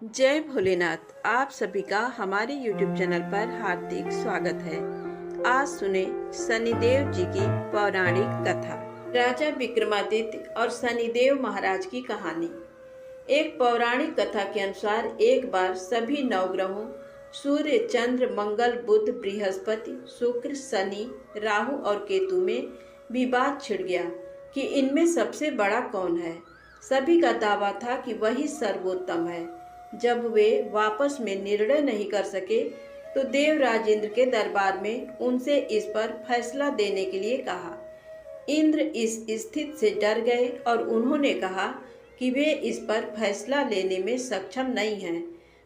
जय भोलेनाथ। आप सभी का हमारे YouTube चैनल पर हार्दिक स्वागत है। आज सुने शनिदेव जी की पौराणिक कथा। राजा विक्रमादित्य और शनिदेव महाराज की कहानी। एक पौराणिक कथा के अनुसार एक बार सभी नवग्रहों सूर्य, चंद्र, मंगल, बुध, बृहस्पति, शुक्र, शनि, राहु और केतु में विवाद छिड़ गया कि इनमें सबसे बड़ा कौन है। सभी का दावा था कि वही सर्वोत्तम है। जब वे वापस में निर्णय नहीं कर सके तो देवराज इंद्र के दरबार में उनसे इस पर फैसला देने के लिए कहा। इंद्र इस स्थिति से डर गए और उन्होंने कहा कि वे इस पर फैसला लेने में सक्षम नहीं हैं।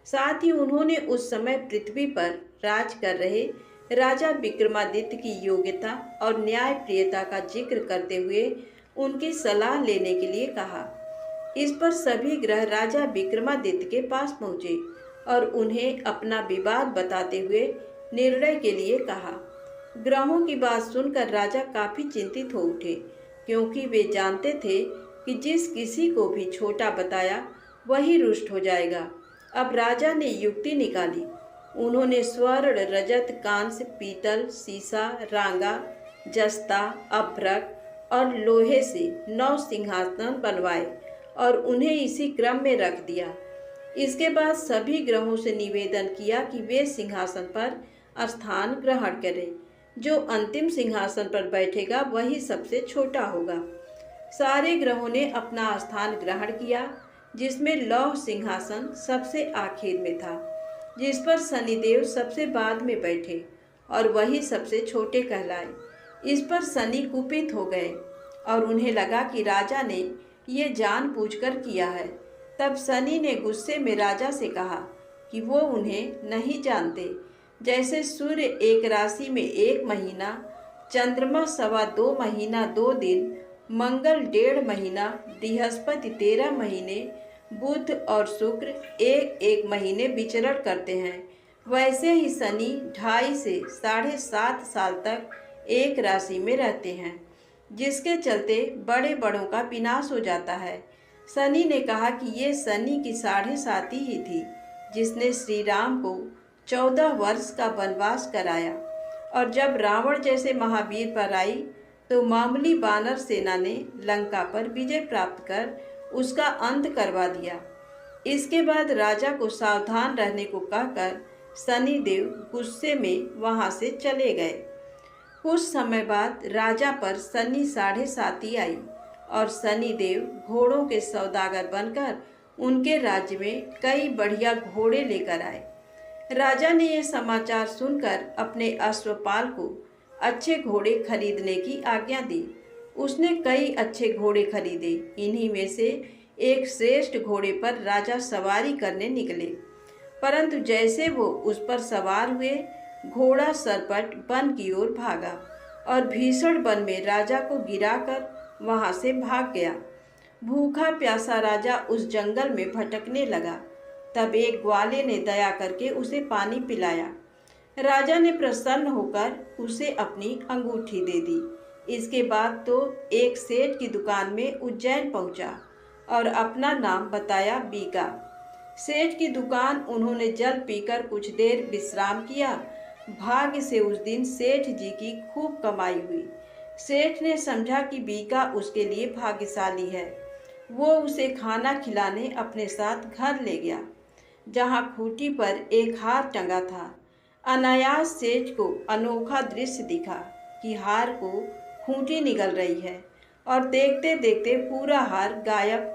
साथ ही उन्होंने उस समय पृथ्वी पर राज कर रहे राजा विक्रमादित्य की योग्यता और न्यायप्रियता का जिक्र करते हुए उनकी सलाह लेने के लिए कहा। इस पर सभी ग्रह राजा विक्रमादित्य के पास पहुंचे और उन्हें अपना विवाद बताते हुए निर्णय के लिए कहा। ग्रहों की बात सुनकर राजा काफी चिंतित हो उठे, क्योंकि वे जानते थे कि जिस किसी को भी छोटा बताया वही रुष्ट हो जाएगा। अब राजा ने युक्ति निकाली। उन्होंने स्वर्ण, रजत, कांस्य, पीतल, सीसा, रांगा, जस्ता, अभ्रक और लोहे से 9 सिंहासन बनवाए और उन्हें इसी क्रम में रख दिया। इसके बाद सभी ग्रहों से निवेदन किया कि वे सिंहासन पर स्थान ग्रहण करें। जो अंतिम सिंहासन पर बैठेगा वही सबसे छोटा होगा। सारे ग्रहों ने अपना स्थान ग्रहण किया, जिसमें लौह सिंहासन सबसे आखिर में था, जिस पर शनिदेव सबसे बाद में बैठे और वही सबसे छोटे कहलाए। इस पर शनि कुपित हो गए और उन्हें लगा कि राजा ने ये जानबूझकर किया है। तब शनि ने गुस्से में राजा से कहा कि वो उन्हें नहीं जानते। जैसे सूर्य एक राशि में 1 महीना, चंद्रमा 2.25 महीना 2 दिन, मंगल 1.5 महीना, बृहस्पति 13 महीने, बुध और शुक्र 1-1 महीने विचरण करते हैं, वैसे ही शनि 2.5 से 7.5 साल तक एक राशि में रहते हैं, जिसके चलते बड़े बड़ों का विनाश हो जाता है। शनि ने कहा कि ये शनि की 7.5 ही थी जिसने श्री राम को 14 वर्ष का वनवास कराया। और जब रावण जैसे महावीर पर आई तो मामूली वानर सेना ने लंका पर विजय प्राप्त कर उसका अंत करवा दिया। इसके बाद राजा को सावधान रहने को कहकर शनिदेव गुस्से में वहां से चले गए। कुछ समय बाद राजा पर शनि 7.5 आई और शनिदेव घोड़ों के सौदागर बनकर उनके राज्य में कई बढ़िया घोड़े लेकर आए। राजा ने यह समाचार सुनकर अपने अश्वपाल को अच्छे घोड़े खरीदने की आज्ञा दी। उसने कई अच्छे घोड़े खरीदे। इन्हीं में से एक श्रेष्ठ घोड़े पर राजा सवारी करने निकले, परंतु जैसे वो उस पर सवार हुए, घोड़ा सरपट वन की ओर भागा और भीषण वन में राजा को गिराकर वहां से भाग गया। भूखा प्यासा राजा उस जंगल में भटकने लगा। तब एक ग्वाले ने दया करके उसे पानी पिलाया। राजा ने प्रसन्न होकर उसे अपनी अंगूठी दे दी। इसके बाद तो एक सेठ की दुकान में उज्जैन पहुंचा और अपना नाम बताया बीका। सेठ की दुकान उन्होंने जल पीकर कुछ देर विश्राम किया। भाग्य से उस दिन सेठ जी की खूब कमाई हुई। सेठ ने समझा कि बीका उसके लिए भाग्यशाली है। वो उसे खाना खिलाने अपने साथ घर ले गया, जहाँ खूंटी पर एक हार टंगा था। अनायास सेठ को अनोखा दृश्य दिखा कि हार को खूंटी निगल रही है और देखते देखते पूरा हार गायब।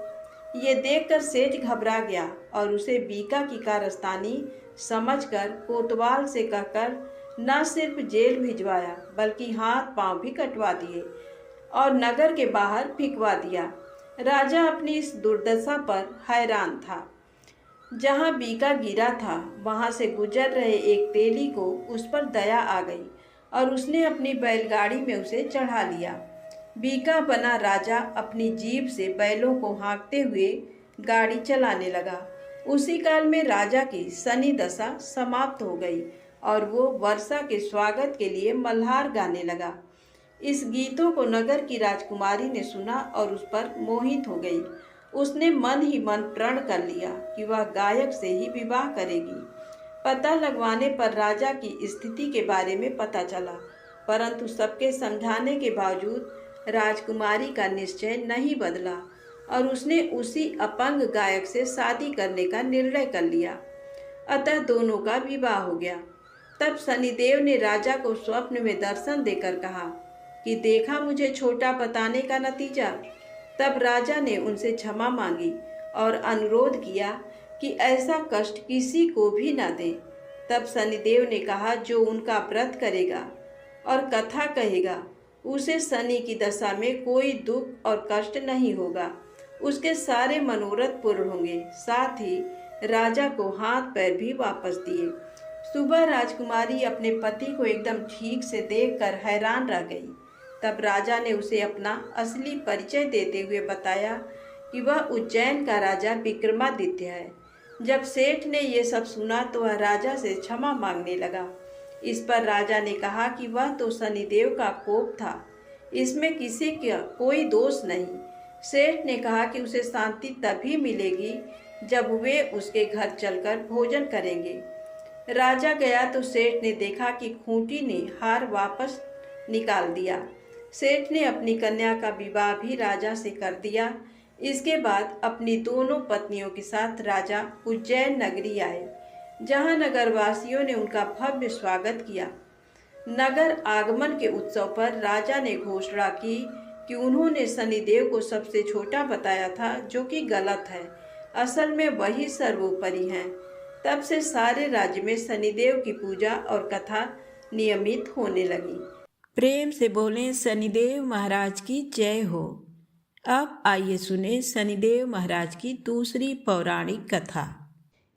ये देखकर सेठ घबरा गया और उसे बीका की कारस्तानी समझकर कोतवाल से कहकर न सिर्फ जेल भिजवाया बल्कि हाथ पांव भी कटवा दिए और नगर के बाहर फिकवा दिया। राजा अपनी इस दुर्दशा पर हैरान था। जहां बीका गिरा था वहां से गुजर रहे एक तेली को उस पर दया आ गई और उसने अपनी बैलगाड़ी में उसे चढ़ा लिया। बीका बना राजा अपनी जीभ से बैलों को हाँकते हुए गाड़ी चलाने लगा। उसी काल में राजा की शनि दशा समाप्त हो गई और वो वर्षा के स्वागत के लिए मल्हार गाने लगा। इस गीतों को नगर की राजकुमारी ने सुना और उस पर मोहित हो गई उसने मन ही मन प्रण कर लिया कि वह गायक से ही विवाह करेगी। पता लगवाने पर राजा की स्थिति के बारे में पता चला, परंतु सबके समझाने के बावजूद राजकुमारी का निश्चय नहीं बदला और उसने उसी अपंग गायक से शादी करने का निर्णय कर लिया। अतः दोनों का विवाह हो गया। तब शनिदेव ने राजा को स्वप्न में दर्शन देकर कहा कि देखा मुझे छोटा बताने का नतीजा। तब राजा ने उनसे क्षमा मांगी और अनुरोध किया कि ऐसा कष्ट किसी को भी न दे। तब शनिदेव ने कहा जो उनका व्रत करेगा और कथा कहेगा उसे शनि की दशा में कोई दुख और कष्ट नहीं होगा, उसके सारे मनोरथ पूर्ण होंगे। साथ ही राजा को हाथ पैर भी वापस दिए। सुबह राजकुमारी अपने पति को एकदम ठीक से देखकर हैरान रह गई। तब राजा ने उसे अपना असली परिचय देते हुए बताया कि वह उज्जैन का राजा विक्रमादित्य है। जब सेठ ने ये सब सुना तो वह राजा से क्षमा मांगने लगा। इस पर राजा ने कहा कि वह तो शनिदेव का कोप था, इसमें किसी का कोई दोष नहीं। सेठ ने कहा कि उसे शांति तभी मिलेगी जब वे उसके घर चलकर भोजन करेंगे। राजा गया तो सेठ ने देखा कि खूंटी ने हार वापस निकाल दिया। सेठ ने अपनी कन्या का विवाह भी राजा से कर दिया। इसके बाद अपनी दोनों पत्नियों के साथ राजा उज्जैन नगरी आए, जहां नगरवासियों ने उनका भव्य स्वागत किया। नगर आगमन के उत्सव पर राजा ने घोषणा की कि उन्होंने शनिदेव को सबसे छोटा बताया था, जो कि गलत है। असल में वही सर्वोपरि हैं। तब से सारे राज्य में शनिदेव की पूजा और कथा नियमित होने लगी। प्रेम से बोलें शनिदेव महाराज की जय हो। अब आइए सुने शनिदेव महाराज की दूसरी पौराणिक कथा।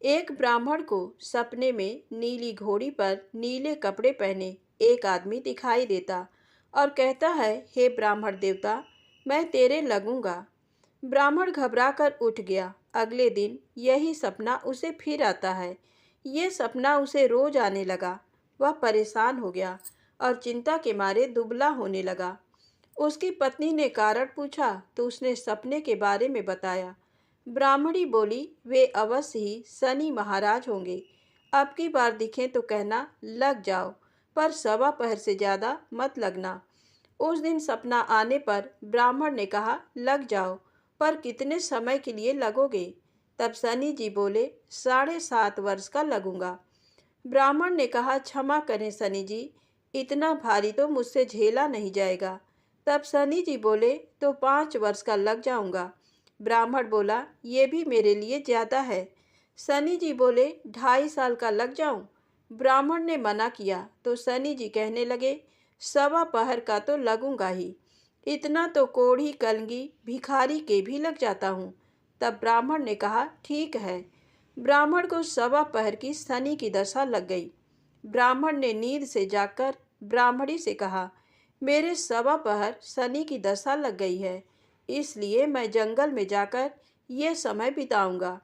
एक ब्राह्मण को सपने में नीली घोड़ी पर नीले कपड़े पहने एक आदमी दिखाई देता और कहता है, हे ब्राह्मण देवता, मैं तेरे लगूंगा। ब्राह्मण घबराकर उठ गया। अगले दिन यही सपना उसे फिर आता है। ये सपना उसे रोज आने लगा। वह परेशान हो गया और चिंता के मारे दुबला होने लगा। उसकी पत्नी ने कारण पूछा तो उसने सपने के बारे में बताया। ब्राह्मणी बोली, वे अवश्य ही शनि महाराज होंगे। अब की बार दिखें तो कहना लग जाओ, पर सवा पहर से ज़्यादा मत लगना। उस दिन सपना आने पर ब्राह्मण ने कहा, लग जाओ, पर कितने समय के लिए लगोगे? तब शनि जी बोले, 7.5 वर्ष का लगूंगा। ब्राह्मण ने कहा, क्षमा करें शनि जी, इतना भारी तो मुझसे झेला नहीं जाएगा। तब शनि जी बोले, तो 5 वर्ष का लग जाऊंगा। ब्राह्मण बोला, ये भी मेरे लिए ज़्यादा है। शनि जी बोले, 2.5 साल का लग जाऊं? ब्राह्मण ने मना किया तो शनि जी कहने लगे, सवा पहर का तो लगूंगा ही, इतना तो कोढ़ी कलगी भिखारी के भी लग जाता हूँ। तब ब्राह्मण ने कहा, ठीक है। ब्राह्मण को सवा पहर की शनि की दशा लग गई। ब्राह्मण ने नींद से जाकर ब्राह्मणी से कहा, मेरे सवा पहर शनि की दशा लग गई है, इसलिए मैं जंगल में जाकर ये समय बिताऊंगा।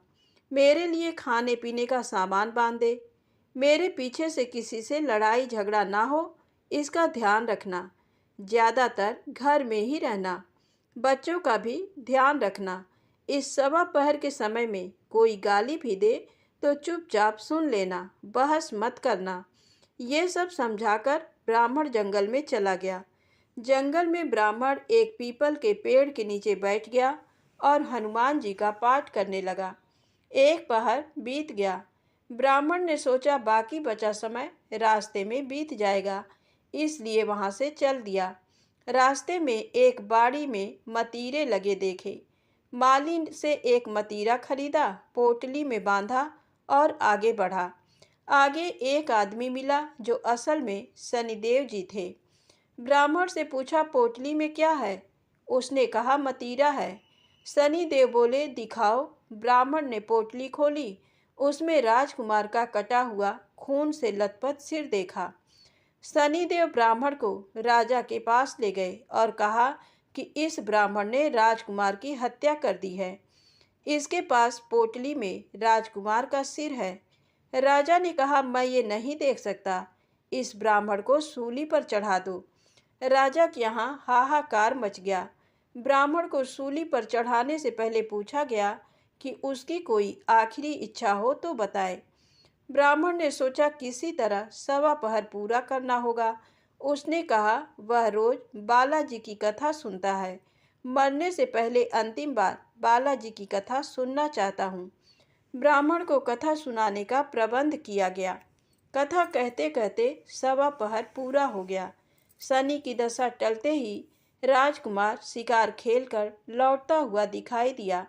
मेरे लिए खाने पीने का सामान बांध दे। मेरे पीछे से किसी से लड़ाई झगड़ा ना हो, इसका ध्यान रखना। ज़्यादातर घर में ही रहना। बच्चों का भी ध्यान रखना। इस सवा पहर के समय में कोई गाली भी दे तो चुपचाप सुन लेना, बहस मत करना। ये सब समझाकर ब्राह्मण जंगल में चला गया। जंगल में ब्राह्मण एक पीपल के पेड़ के नीचे बैठ गया और हनुमान जी का पाठ करने लगा। एक पहर बीत गया। ब्राह्मण ने सोचा बाकी बचा समय रास्ते में बीत जाएगा, इसलिए वहां से चल दिया। रास्ते में एक बाड़ी में मतीरे लगे देखे। माली से एक मतीरा खरीदा, पोटली में बांधा और आगे बढ़ा। आगे एक आदमी मिला जो असल में शनिदेव जी थे। ब्राह्मण से पूछा, पोटली में क्या है? उसने कहा, मतीरा है। शनिदेव बोले, दिखाओ। ब्राह्मण ने पोटली खोली। उसमें राजकुमार का कटा हुआ खून से लथपथ सिर देखा। शनिदेव ब्राह्मण को राजा के पास ले गए और कहा कि इस ब्राह्मण ने राजकुमार की हत्या कर दी है। इसके पास पोटली में राजकुमार का सिर है। राजा ने कहा, मैं ये नहीं देख सकता, इस ब्राह्मण को सूली पर चढ़ा दो। राजा के यहाँ हाहाकार मच गया। ब्राह्मण को सूली पर चढ़ाने से पहले पूछा गया कि उसकी कोई आखिरी इच्छा हो तो बताए। ब्राह्मण ने सोचा किसी तरह सवा पहर पूरा करना होगा। उसने कहा वह रोज बालाजी की कथा सुनता है, मरने से पहले अंतिम बार बालाजी की कथा सुनना चाहता हूँ। ब्राह्मण को कथा सुनाने का प्रबंध किया गया। कथा कहते कहते सवा पहर पूरा हो गया। शनि की दशा टलते ही राजकुमार शिकार खेलकर लौटता हुआ दिखाई दिया।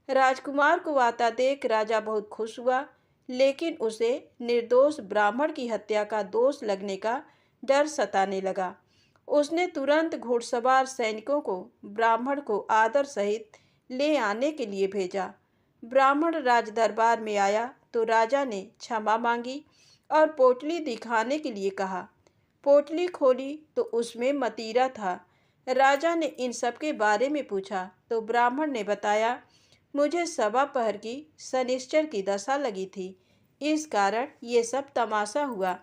राजकुमार को आता देख राजा बहुत खुश हुआ, लेकिन उसे निर्दोष ब्राह्मण की हत्या का दोष लगने का डर सताने लगा। उसने तुरंत घुड़सवार सैनिकों को ब्राह्मण को आदर सहित ले आने के लिए भेजा। ब्राह्मण राज दरबार में आया तो राजा ने क्षमा मांगी और पोटली दिखाने के लिए कहा। पोटली खोली तो उसमें मतीरा था। राजा ने इन सब के बारे में पूछा तो ब्राह्मण ने बताया, मुझे सवा पहर की शनिश्चर की दशा लगी थी, इस कारण ये सब तमाशा हुआ।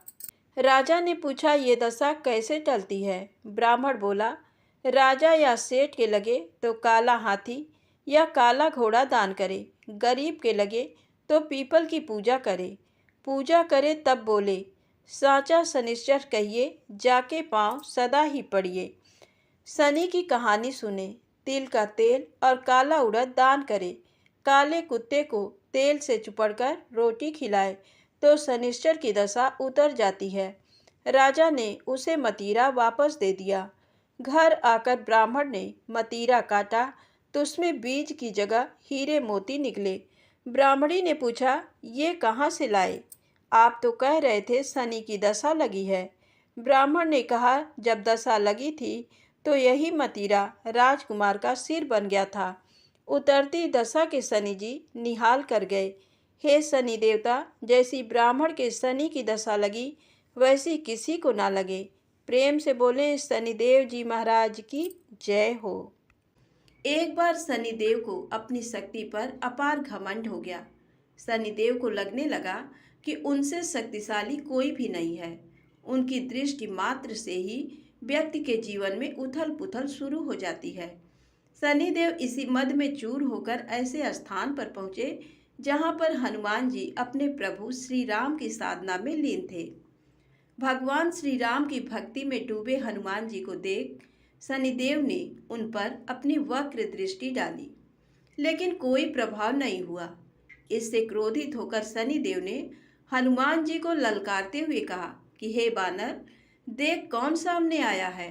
राजा ने पूछा, ये दशा कैसे टलती है? ब्राह्मण बोला, राजा या सेठ के लगे तो काला हाथी या काला घोड़ा दान करे, गरीब के लगे तो पीपल की पूजा करे तब बोले, साचा शनिश्चर कहिए, जाके पाँव सदा ही पड़िए। शनि की कहानी सुने, तिल का तेल और काला उड़द दान करे, काले कुत्ते को तेल से चुपड़कर रोटी खिलाए तो शनिश्चर की दशा उतर जाती है। राजा ने उसे मतीरा वापस दे दिया। घर आकर ब्राह्मण ने मतीरा काटा तो उसमें बीज की जगह हीरे मोती निकले। ब्राह्मणी ने पूछा, ये कहाँ से लाए? आप तो कह रहे थे शनि की दशा लगी है। ब्राह्मण ने कहा, जब दशा लगी थी तो यही मतीरा राजकुमार का सिर बन गया था। उतरती दशा के शनि जी निहाल कर गए। हे शनि देवता, जैसी ब्राह्मण के शनि की दशा लगी वैसी किसी को ना लगे। प्रेम से बोले शनिदेव जी महाराज की जय हो। एक बार शनिदेव को अपनी शक्ति पर अपार घमंड हो गया। शनिदेव को लगने लगा कि उनसे शक्तिशाली कोई भी नहीं है। उनकी दृष्टि मात्र से ही व्यक्ति के जीवन में उथल पुथल शुरू हो जाती है। शनिदेव इसी मद में चूर होकर ऐसे स्थान पर पहुँचे जहाँ पर हनुमान जी अपने प्रभु श्री राम की साधना में लीन थे। भगवान श्री राम की भक्ति में डूबे हनुमान जी को देख शनिदेव ने उन पर अपनी वक्र दृष्टि डाली, लेकिन कोई प्रभाव नहीं हुआ। इससे क्रोधित होकर शनिदेव ने हनुमान जी को ललकारते हुए कहा कि हे बानर, देख कौन सामने आया है।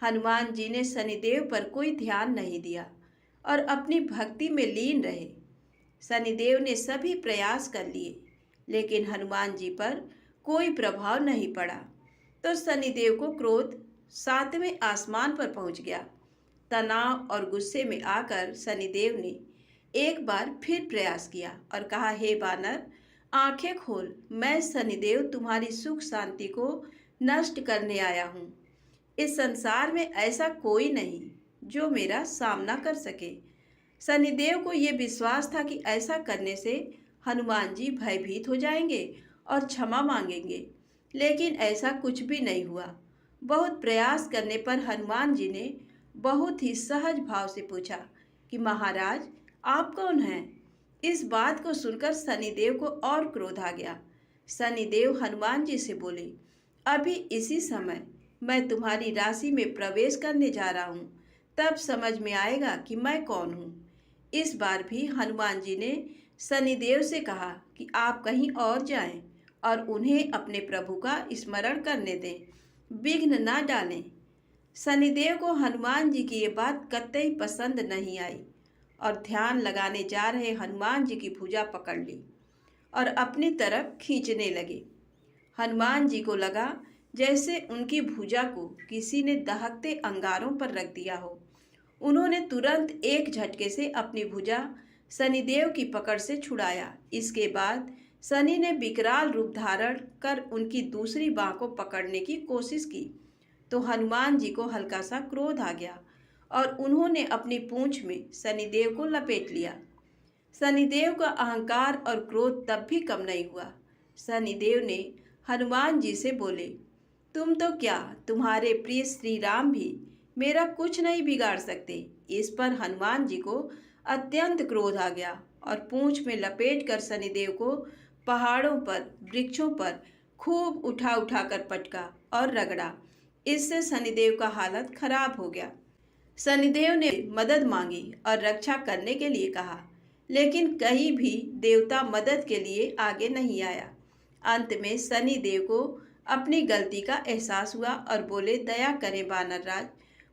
हनुमान जी ने शनिदेव पर कोई ध्यान नहीं दिया और अपनी भक्ति में लीन रहे। शनिदेव ने सभी प्रयास कर लिए, लेकिन हनुमान जी पर कोई प्रभाव नहीं पड़ा। तो शनिदेव को क्रोध सातवें आसमान पर पहुंच गया। तनाव और गुस्से में आकर शनिदेव ने एक बार फिर प्रयास किया और कहा, हे बानर, आंखें खोल, मैं शनिदेव तुम्हारी सुख शांति को नष्ट करने आया हूँ। इस संसार में ऐसा कोई नहीं जो मेरा सामना कर सके। शनिदेव को ये विश्वास था कि ऐसा करने से हनुमान जी भयभीत हो जाएंगे और क्षमा मांगेंगे, लेकिन ऐसा कुछ भी नहीं हुआ। बहुत प्रयास करने पर हनुमान जी ने बहुत ही सहज भाव से पूछा कि महाराज, आप कौन हैं? इस बात को सुनकर शनिदेव को और क्रोध आ गया। शनिदेव हनुमान जी से बोले, अभी इसी समय मैं तुम्हारी राशि में प्रवेश करने जा रहा हूँ, तब समझ में आएगा कि मैं कौन हूँ। इस बार भी हनुमान जी ने शनिदेव से कहा कि आप कहीं और जाएं और उन्हें अपने प्रभु का स्मरण करने दें, विघ्न ना डालें। शनिदेव को हनुमान जी की ये बात कतई पसंद नहीं आई और ध्यान लगाने जा रहे हनुमान जी की भुजा पकड़ ली और अपनी तरफ खींचने लगे। हनुमान जी को लगा जैसे उनकी भुजा को किसी ने दहकते अंगारों पर रख दिया हो। उन्होंने तुरंत एक झटके से अपनी भुजा शनिदेव की पकड़ से छुड़ाया। इसके बाद शनि ने विकराल रूप धारण कर उनकी दूसरी बाह को पकड़ने की कोशिश की तो हनुमान जी को हल्का सा क्रोध आ गया और उन्होंने अपनी पूंछ में शनिदेव को लपेट लिया। शनिदेव का अहंकार और क्रोध तब भी कम नहीं हुआ। शनिदेव ने हनुमान जी से बोले, तुम तो क्या, तुम्हारे प्रिय श्री राम भी मेरा कुछ नहीं बिगाड़ सकते। इस पर हनुमान जी को अत्यंत क्रोध आ गया और पूंछ में लपेट कर शनिदेव को पहाड़ों पर, वृक्षों पर खूब उठा उठा कर पटका और रगड़ा। इससे शनिदेव का हालत खराब हो गया। शनिदेव ने मदद मांगी और रक्षा करने के लिए कहा, लेकिन कहीं भी देवता मदद के लिए आगे नहीं आया। अंत में शनिदेव को अपनी गलती का एहसास हुआ और बोले, दया करें वानर राज,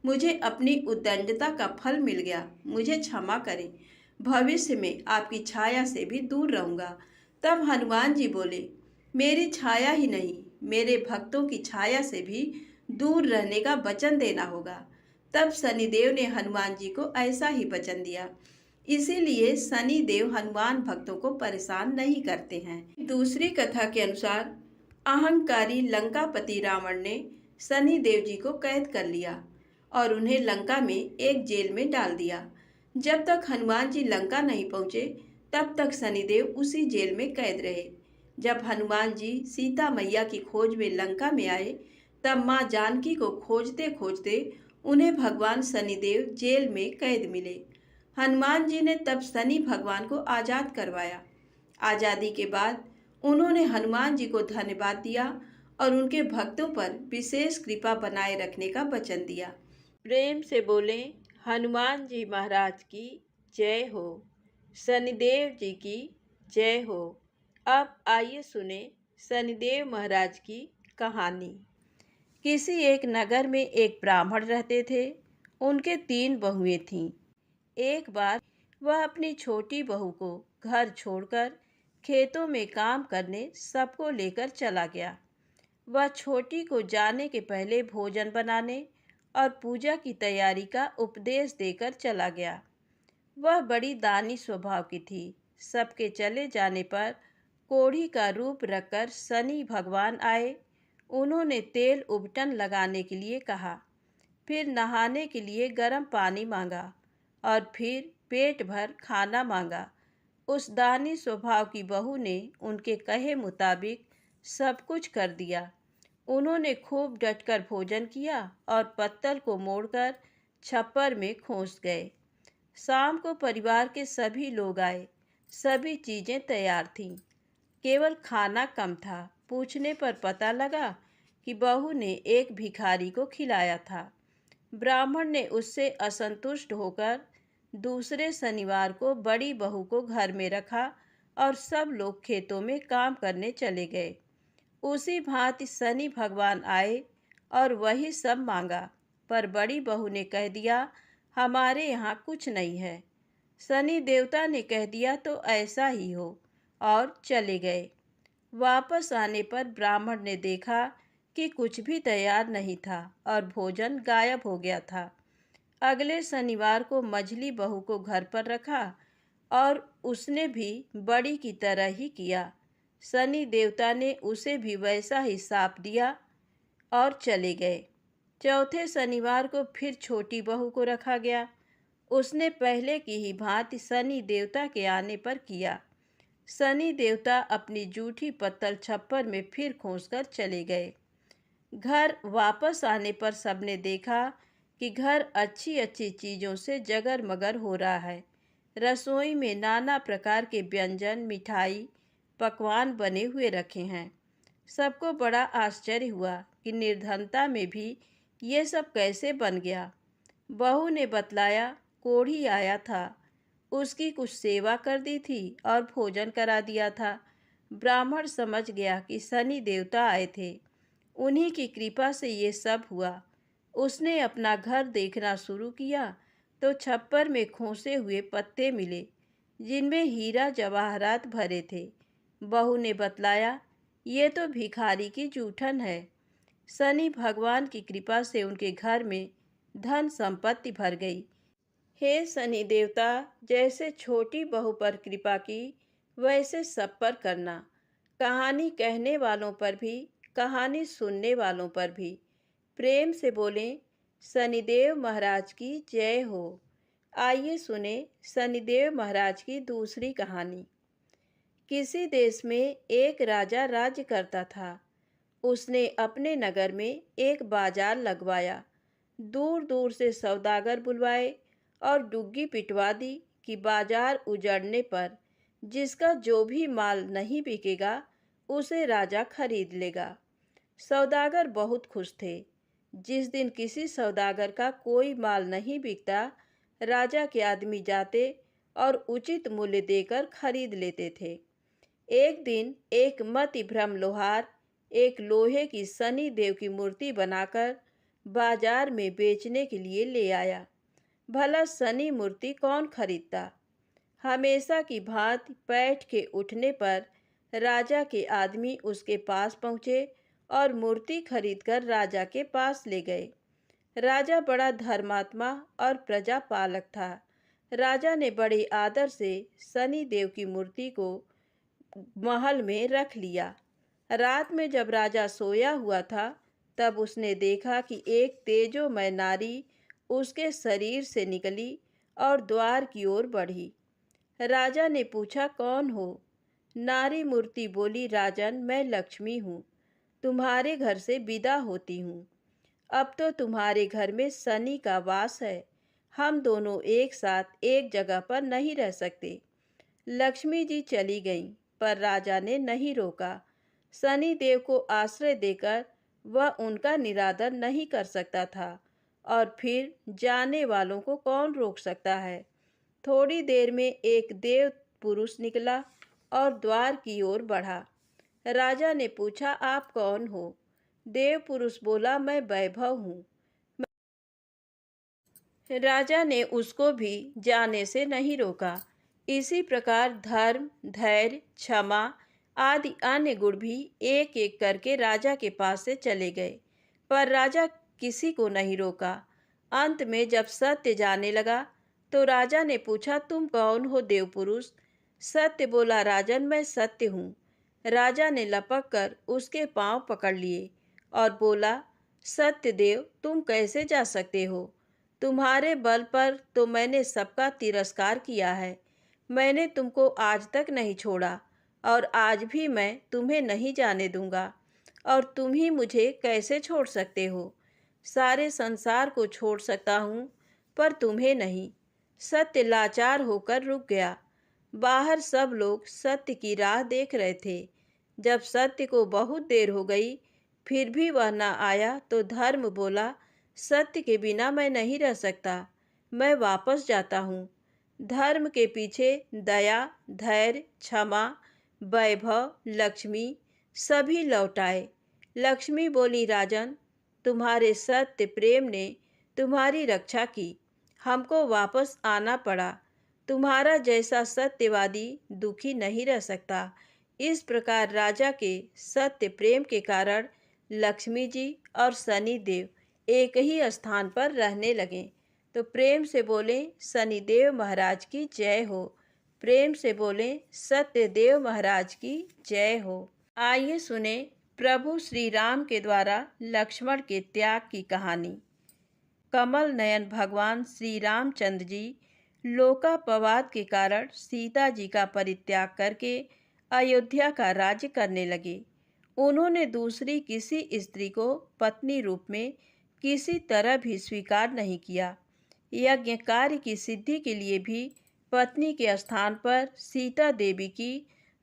मुझे अपनी उद्दंडता का फल मिल गया, मुझे क्षमा करें, भविष्य में आपकी छाया से भी दूर रहूंगा। तब हनुमान जी बोले, मेरी छाया ही नहीं, मेरे भक्तों की छाया से भी दूर रहने का वचन देना होगा। तब शनिदेव ने हनुमान जी को ऐसा ही वचन दिया। इसीलिए शनिदेव हनुमान भक्तों को परेशान नहीं करते हैं। दूसरी कथा के अनुसार अहंकारी लंकापति रावण ने शनिदेव जी को कैद कर लिया और उन्हें लंका में एक जेल में डाल दिया। जब तक हनुमान जी लंका नहीं पहुंचे तब तक शनिदेव उसी जेल में कैद रहे। जब हनुमान जी सीता मैया की खोज में लंका में आए तब माँ जानकी को खोजते खोजते उन्हें भगवान शनिदेव जेल में कैद मिले। हनुमान जी ने तब शनि भगवान को आज़ाद करवाया। आज़ादी के बाद उन्होंने हनुमान जी को धन्यवाद दिया और उनके भक्तों पर विशेष कृपा बनाए रखने का वचन दिया। प्रेम से बोले, हनुमान जी महाराज की जय हो, शनिदेव जी की जय हो। अब आइए सुने शनिदेव महाराज की कहानी। किसी एक नगर में एक ब्राह्मण रहते थे। उनके 3 बहुएं थीं। एक बार वह अपनी छोटी बहू को घर छोड़कर खेतों में काम करने सबको लेकर चला गया। वह छोटी को जाने के पहले भोजन बनाने और पूजा की तैयारी का उपदेश देकर चला गया। वह बड़ी दानी स्वभाव की थी। सबके चले जाने पर कोढ़ी का रूप रखकर शनि भगवान आए। उन्होंने तेल उबटन लगाने के लिए कहा, फिर नहाने के लिए गर्म पानी मांगा और फिर पेट भर खाना मांगा। उस दानी स्वभाव की बहू ने उनके कहे मुताबिक सब कुछ कर दिया। उन्होंने खूब डटकर भोजन किया और पत्तल को मोड़कर छप्पर में खोस गए। शाम को परिवार के सभी लोग आए। सभी चीज़ें तैयार थीं, केवल खाना कम था। पूछने पर पता लगा कि बहू ने एक भिखारी को खिलाया था। ब्राह्मण ने उससे असंतुष्ट होकर दूसरे शनिवार को बड़ी बहू को घर में रखा और सब लोग खेतों में काम करने चले गए। उसी भांति शनि भगवान आए और वही सब मांगा, पर बड़ी बहू ने कह दिया, हमारे यहाँ कुछ नहीं है। शनि देवता ने कह दिया तो ऐसा ही हो, और चले गए। वापस आने पर ब्राह्मण ने देखा कि कुछ भी तैयार नहीं था और भोजन गायब हो गया था। अगले शनिवार को मझली बहू को घर पर रखा और उसने भी बड़ी की तरह ही किया। शनि देवता ने उसे भी वैसा ही शाप दिया और चले गए। चौथे शनिवार को फिर छोटी बहू को रखा गया। उसने पहले की ही भांति शनि देवता के आने पर किया। शनि देवता अपनी जूठी पत्तल छप्पर में फिर खोसकर चले गए। घर वापस आने पर सबने देखा कि घर अच्छी अच्छी चीज़ों से जगर मगर हो रहा है। रसोई में नाना प्रकार के व्यंजन, मिठाई, पकवान बने हुए रखे हैं। सबको बड़ा आश्चर्य हुआ कि निर्धनता में भी ये सब कैसे बन गया। बहू ने बतलाया, कोढ़ी आया था, उसकी कुछ सेवा कर दी थी और भोजन करा दिया था। ब्राह्मण समझ गया कि शनि देवता आए थे, उन्हीं की कृपा से ये सब हुआ। उसने अपना घर देखना शुरू किया तो छप्पर में खोसे हुए पत्ते मिले जिनमें हीरा जवाहरात भरे थे। बहू ने बतलाया, ये तो भिखारी की जूठन है। शनि भगवान की कृपा से उनके घर में धन संपत्ति भर गई। हे शनि देवता, जैसे छोटी बहू पर कृपा की वैसे सब पर करना। कहानी कहने वालों पर भी, कहानी सुनने वालों पर भी। प्रेम से बोलें, शनिदेव महाराज की जय हो। आइए सुने शनिदेव महाराज की दूसरी कहानी। किसी देश में एक राजा राज्य करता था। उसने अपने नगर में एक बाजार लगवाया। दूर दूर से सौदागर बुलवाए और डुग्गी पिटवा दी कि बाजार उजड़ने पर जिसका जो भी माल नहीं बिकेगा उसे राजा खरीद लेगा। सौदागर बहुत खुश थे। जिस दिन किसी सौदागर का कोई माल नहीं बिकता, राजा के आदमी जाते और उचित मूल्य देकर खरीद लेते थे। एक दिन एक मतिभ्रम लोहार एक लोहे की शनि देव की मूर्ति बनाकर बाजार में बेचने के लिए ले आया। भला शनि मूर्ति कौन खरीदता? हमेशा की भांति पैठ के उठने पर राजा के आदमी उसके पास पहुँचे और मूर्ति खरीदकर राजा के पास ले गए। राजा बड़ा धर्मात्मा और प्रजा पालक था। राजा ने बड़े आदर से शनि देव की मूर्ति को महल में रख लिया। रात में जब राजा सोया हुआ था, तब उसने देखा कि एक तेजोमय नारी उसके शरीर से निकली और द्वार की ओर बढ़ी। राजा ने पूछा, कौन हो? नारी मूर्ति बोली, राजन, मैं लक्ष्मी हूँ, तुम्हारे घर से विदा होती हूँ। अब तो तुम्हारे घर में शनि का वास है, हम दोनों एक साथ एक जगह पर नहीं रह सकते। लक्ष्मी जी चली गईं, पर राजा ने नहीं रोका। शनि देव को आश्रय देकर वह उनका निरादर नहीं कर सकता था, और फिर जाने वालों को कौन रोक सकता है। थोड़ी देर में एक देव पुरुष निकला और द्वार की ओर बढ़ा। राजा ने पूछा, आप कौन हो? देव पुरुष बोला, मैं वैभव हूँ। राजा ने उसको भी जाने से नहीं रोका। इसी प्रकार धर्म, धैर्य, क्षमा आदि अन्य गुण भी एक एक करके राजा के पास से चले गए, पर राजा किसी को नहीं रोका। अंत में जब सत्य जाने लगा तो राजा ने पूछा, तुम कौन हो देव पुरुष? सत्य बोला, राजन, मैं सत्य हूँ। राजा ने लपक कर उसके पांव पकड़ लिए और बोला, सत्य देव, तुम कैसे जा सकते हो? तुम्हारे बल पर तो मैंने सबका तिरस्कार किया है। मैंने तुमको आज तक नहीं छोड़ा और आज भी मैं तुम्हें नहीं जाने दूंगा, और तुम ही मुझे कैसे छोड़ सकते हो? सारे संसार को छोड़ सकता हूँ, पर तुम्हें नहीं। सत्य लाचार होकर रुक गया। बाहर सब लोग सत्य की राह देख रहे थे। जब सत्य को बहुत देर हो गई फिर भी वह न आया तो धर्म बोला, सत्य के बिना मैं नहीं रह सकता, मैं वापस जाता हूँ। धर्म के पीछे दया, धैर्य, क्षमा, वैभव, लक्ष्मी सभी लौट आए। लक्ष्मी बोली, राजन, तुम्हारे सत्य प्रेम ने तुम्हारी रक्षा की, हमको वापस आना पड़ा। तुम्हारा जैसा सत्यवादी दुखी नहीं रह सकता। इस प्रकार राजा के सत्य प्रेम के कारण लक्ष्मी जी और शनि देव एक ही स्थान पर रहने लगे। तो प्रेम से बोले, शनिदेव महाराज की जय हो। प्रेम से बोले, सत्यदेव महाराज की जय हो। आइए सुने प्रभु श्री राम के द्वारा लक्ष्मण के त्याग की कहानी। कमल नयन भगवान श्री रामचंद्र जी लोकापवाद के कारण सीता जी का परित्याग करके अयोध्या का राज्य करने लगे। उन्होंने दूसरी किसी स्त्री को पत्नी रूप में किसी तरह भी स्वीकार नहीं किया। यज्ञ कार्य की सिद्धि के लिए भी पत्नी के स्थान पर सीता देवी की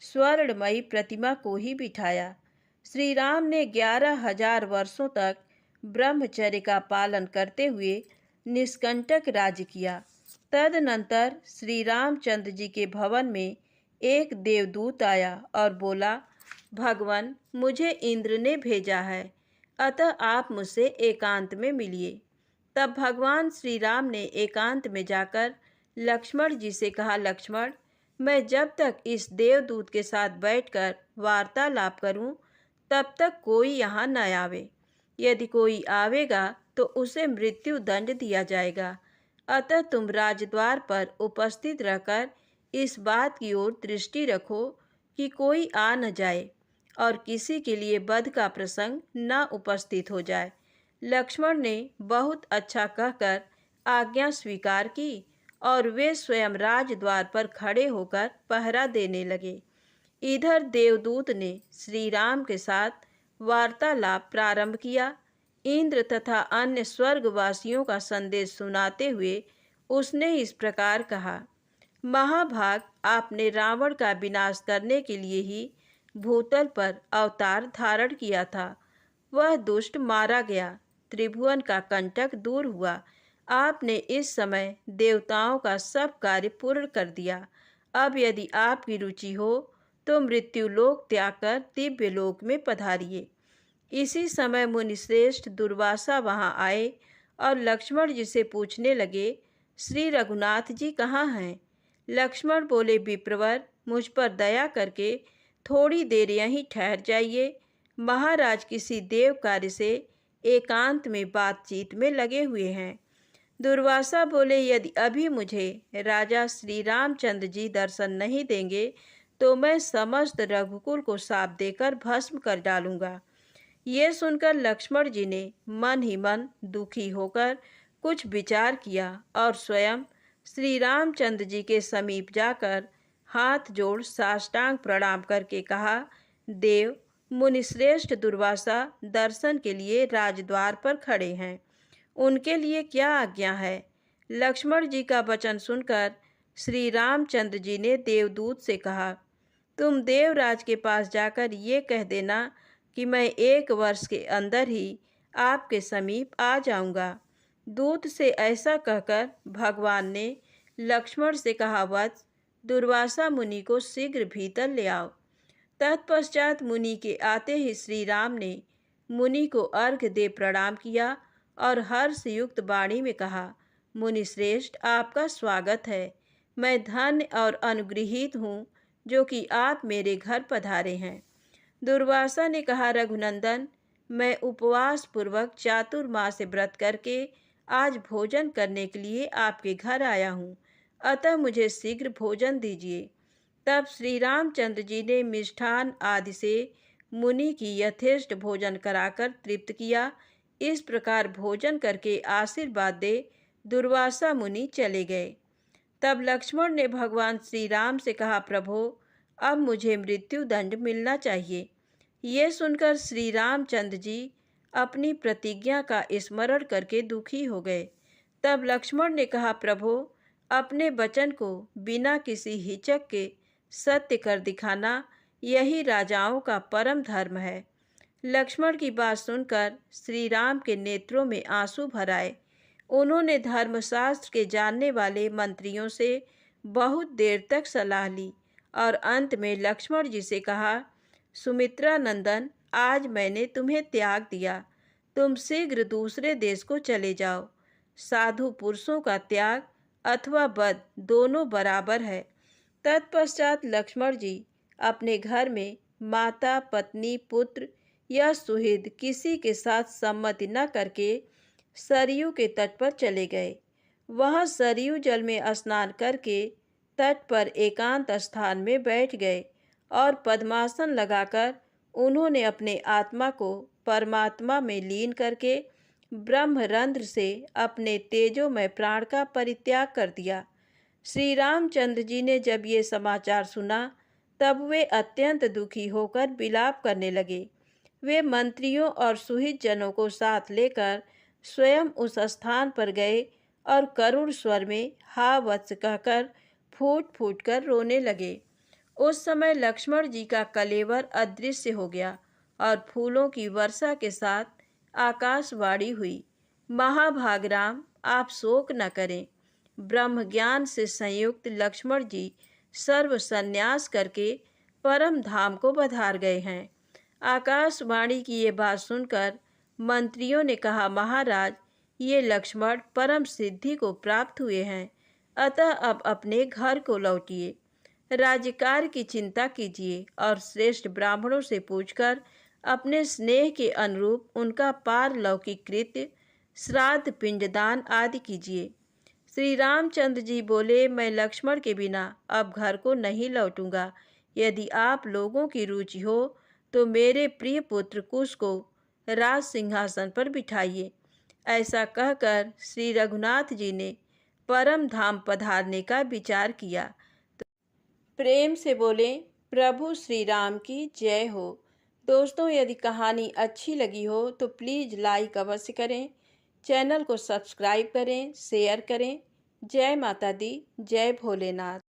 स्वर्णमयी प्रतिमा को ही बिठाया। श्री राम ने 11,000 वर्षों तक ब्रह्मचर्य का पालन करते हुए निष्कंटक राज्य किया। तदनंतर श्री रामचंद्र जी के भवन में एक देवदूत आया और बोला, भगवान, मुझे इंद्र ने भेजा है, अतः आप मुझसे एकांत में मिलिए। तब भगवान श्री राम ने एकांत में जाकर लक्ष्मण जी से कहा, लक्ष्मण, मैं जब तक इस देवदूत के साथ बैठकर वार्तालाप करूं, तब तक कोई यहाँ न आवे। यदि कोई आवेगा तो उसे मृत्यु दंड दिया जाएगा। अतः तुम राजद्वार पर उपस्थित रहकर इस बात की ओर दृष्टि रखो कि कोई आ न जाए और किसी के लिए वध का प्रसंग न उपस्थित हो जाए। लक्ष्मण ने बहुत अच्छा कहकर आज्ञा स्वीकार की और वे स्वयं राजद्वार पर खड़े होकर पहरा देने लगे। इधर देवदूत ने श्री राम के साथ वार्तालाप प्रारंभ किया। इंद्र तथा अन्य स्वर्गवासियों का संदेश सुनाते हुए उसने इस प्रकार कहा, महाभाग, आपने रावण का विनाश करने के लिए ही भूतल पर अवतार धारण किया था। वह दुष्ट मारा गया, त्रिभुवन का कंटक दूर हुआ। आपने इस समय देवताओं का सब कार्य पूर्ण कर दिया। अब यदि आपकी रुचि हो तो मृत्युलोक त्याग कर दिव्य लोक में पधारिए। इसी समय मुनिश्रेष्ठ दुर्वासा वहां आए और लक्ष्मण जी से पूछने लगे, श्री रघुनाथ जी कहाँ हैं? लक्ष्मण बोले, विप्रवर, मुझ पर दया करके थोड़ी देर यहीं ठहर जाइए। महाराज किसी देव कार्य से एकांत में बातचीत में लगे हुए हैं। दुर्वासा बोले, यदि अभी मुझे राजा श्री रामचंद्र जी दर्शन नहीं देंगे तो मैं समस्त रघुकुल को शाप देकर भस्म कर डालूंगा। ये सुनकर लक्ष्मण जी ने मन ही मन दुखी होकर कुछ विचार किया और स्वयं श्री रामचंद्र जी के समीप जाकर हाथ जोड़ साष्टांग प्रणाम करके कहा, देव, मुनिश्रेष्ठ दुर्वासा दर्शन के लिए राजद्वार पर खड़े हैं, उनके लिए क्या आज्ञा है? लक्ष्मण जी का वचन सुनकर श्री रामचंद्र जी ने देवदूत से कहा, तुम देवराज के पास जाकर ये कह देना कि मैं 1 वर्ष के अंदर ही आपके समीप आ जाऊंगा। दूत से ऐसा कहकर भगवान ने लक्ष्मण से कहा, वत्स, दुर्वासा मुनि को शीघ्र भीतर ले आओ। तत्पश्चात मुनि के आते ही श्री राम ने मुनि को अर्घ्य दे प्रणाम किया और हर्ष युक्त वाणी में कहा, मुनि श्रेष्ठ, आपका स्वागत है। मैं धन्य और अनुगृहीत हूँ जो कि आप मेरे घर पधारे हैं। दुर्वासा ने कहा, रघुनंदन, मैं उपवास पूर्वक चातुर्मास व्रत करके आज भोजन करने के लिए आपके घर आया हूँ, अतः मुझे शीघ्र भोजन दीजिए। तब श्री रामचंद्र जी ने मिष्ठान आदि से मुनि की यथेष्ट भोजन कराकर तृप्त किया। इस प्रकार भोजन करके आशीर्वाद दे दुर्वासा मुनि चले गए। तब लक्ष्मण ने भगवान श्री राम से कहा, प्रभो, अब मुझे मृत्यु दंड मिलना चाहिए। ये सुनकर श्री रामचंद्र जी अपनी प्रतिज्ञा का स्मरण करके दुखी हो गए। तब लक्ष्मण ने कहा, प्रभो, अपने वचन को बिना किसी हिचक के सत्य कर दिखाना यही राजाओं का परम धर्म है। लक्ष्मण की बात सुनकर श्री राम के नेत्रों में आंसू भर आए। उन्होंने धर्मशास्त्र के जानने वाले मंत्रियों से बहुत देर तक सलाह ली और अंत में लक्ष्मण जी से कहा, सुमित्रा नंदन, आज मैंने तुम्हें त्याग दिया, तुम शीघ्र दूसरे देश को चले जाओ। साधु पुरुषों का त्याग अथवा वध दोनों बराबर है। तत्पश्चात लक्ष्मण जी अपने घर में माता, पत्नी, पुत्र या सुहृद किसी के साथ सम्मति न करके सरयू के तट पर चले गए। वहां सरयू जल में स्नान करके तट पर एकांत स्थान में बैठ गए और पद्मासन लगाकर उन्होंने अपने आत्मा को परमात्मा में लीन करके ब्रह्मरंध्र से अपने तेजोमय प्राण का परित्याग कर दिया। श्री रामचंद्र जी ने जब ये समाचार सुना तब वे अत्यंत दुखी होकर विलाप करने लगे। वे मंत्रियों और सुहित जनों को साथ लेकर स्वयं उस स्थान पर गए और करुण स्वर में हा वत्स कहकर फूट फूट कर रोने लगे। उस समय लक्ष्मण जी का कलेवर अदृश्य हो गया और फूलों की वर्षा के साथ आकाशवाणी हुई, महाभाग राम, आप शोक न करें। ब्रह्म ज्ञान से संयुक्त लक्ष्मण जी सर्व संन्यास करके परम धाम को पधार गए हैं। आकाशवाणी की ये बात सुनकर मंत्रियों ने कहा, महाराज, ये लक्ष्मण परम सिद्धि को प्राप्त हुए हैं, अतः अब अपने घर को लौटिए। राज्यकार्य की चिंता कीजिए और श्रेष्ठ ब्राह्मणों से पूछकर अपने स्नेह के अनुरूप उनका पारलौकिक कृत्य, श्राद्ध, पिंडदान आदि कीजिए। श्री रामचंद्र जी बोले, मैं लक्ष्मण के बिना अब घर को नहीं लौटूंगा। यदि आप लोगों की रुचि हो तो मेरे प्रिय पुत्र कुश को राज सिंहासन पर बिठाइए। ऐसा कहकर श्री रघुनाथ जी ने परम धाम पधारने का विचार किया। तो प्रेम से बोले, प्रभु श्री राम की जय हो। दोस्तों, यदि कहानी अच्छी लगी हो तो प्लीज़ लाइक अवश्य करें, चैनल को सब्सक्राइब करें, शेयर करें। जय माता दी, जय भोलेनाथ।